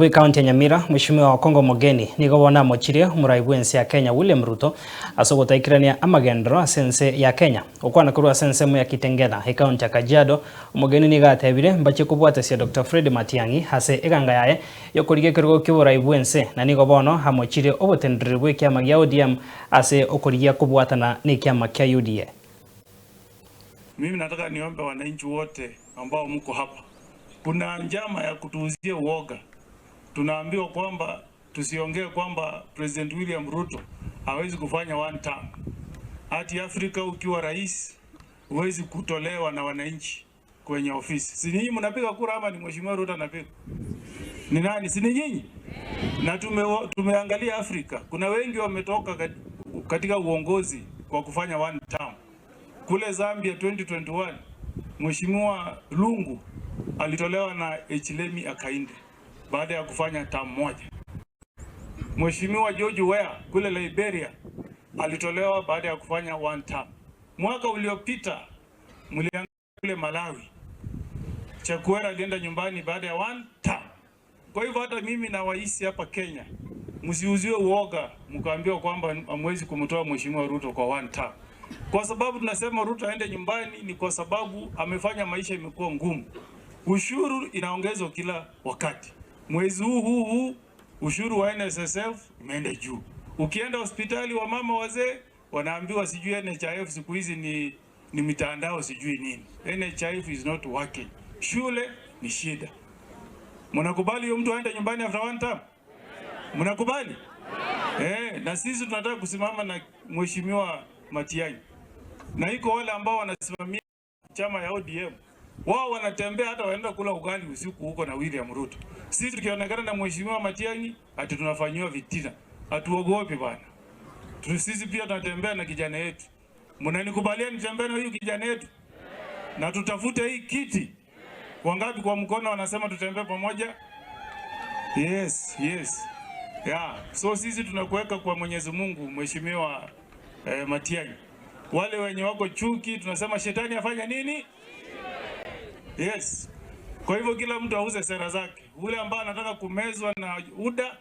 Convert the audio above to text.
gwi kaunti ya Nyamira, Mheshimiwa wa Kongo Mogeni nigo wona mochirie muraibu ensi ya Kenya William Ruto asogotaikrania amagendero asense ya Kenya okwana kurwa sense mu ya Kitengela e kaunti ya Kajiado. Mogeni niga atebire mbache kubwatasia Dr. Fred Matiang'i hase eganga yae yokorigia kirugo ky'uraibu ense na nigo bono hamochirie obotendere bwe kiama gya ODM ase okorigia kubwatana ni kiama kya UDA. Mimi nataka niombe wananchi wote ambao mko hapa, kuna njama ya kutuuzia uoga. Tunaambiwa kwamba tusiongee kwamba President William Ruto hawezi kufanya one term. Hati Afrika ukiwa rais huwezi kutolewa na wananchi kwenye ofisi. Si nyinyi mnapiga kura ama ni Mheshimiwa Ruto anapiga? Ni nani? Si ni nyinyi? Na tumeangalia Afrika, kuna wengi wametoka katika uongozi kwa kufanya one term. Kule Zambia 2021 Mheshimiwa Lungu alitolewa na Echilemi Akainde baada ya kufanya term moja. Mheshimiwa George Weah kule Liberia alitolewa baada ya kufanya one term. Mwaka uliopita mliangalia kule Malawi, Chakwera alienda nyumbani baada ya one term. Kwa hivyo hata mimi na waisi hapa Kenya, msiuziwe uoga mkaambiwa kwamba hamwezi kumtoa Mheshimiwa Ruto kwa one term. Kwa sababu tunasema Ruto aende nyumbani ni kwa sababu amefanya maisha imekuwa ngumu. Ushuru inaongezwa kila wakati. Mwezi huu ushuru wa NSSF umeenda juu. Ukienda hospitali wa mama wazee wanaambiwa sijui NHIF siku hizi ni mitandao sijui nini. NHIF is not working. Shule ni shida. Mnakubali huyo mtu aende nyumbani after one term? Mnakubali? Na sisi tunataka kusimama na Mheshimiwa Matiang'i. Na iko wale ambao wanasimamia chama ya ODM. Wao wanatembea hata waenda kula ugali usiku huko na William Ruto. Sisi tukionekana na Mheshimiwa Matiang'i ati tunafanywa vitina. Hatuogopi bwana. Sisi pia tunatembea na kijana yetu. Mnanikubalia nitembee na huyu kijana yetu? Na tutafute hii kiti. Wangapi kwa mkono wanasema tutembee pamoja? Yes. Yeah. So sisi tunakuweka kwa Mwenyezi Mungu Mheshimiwa Matiang'i. Wale wenye wako chuki tunasema shetani afanya nini? Yes. Kwa hivyo kila mtu auze sera zake. Ule ambaye anataka kumezwa na UDA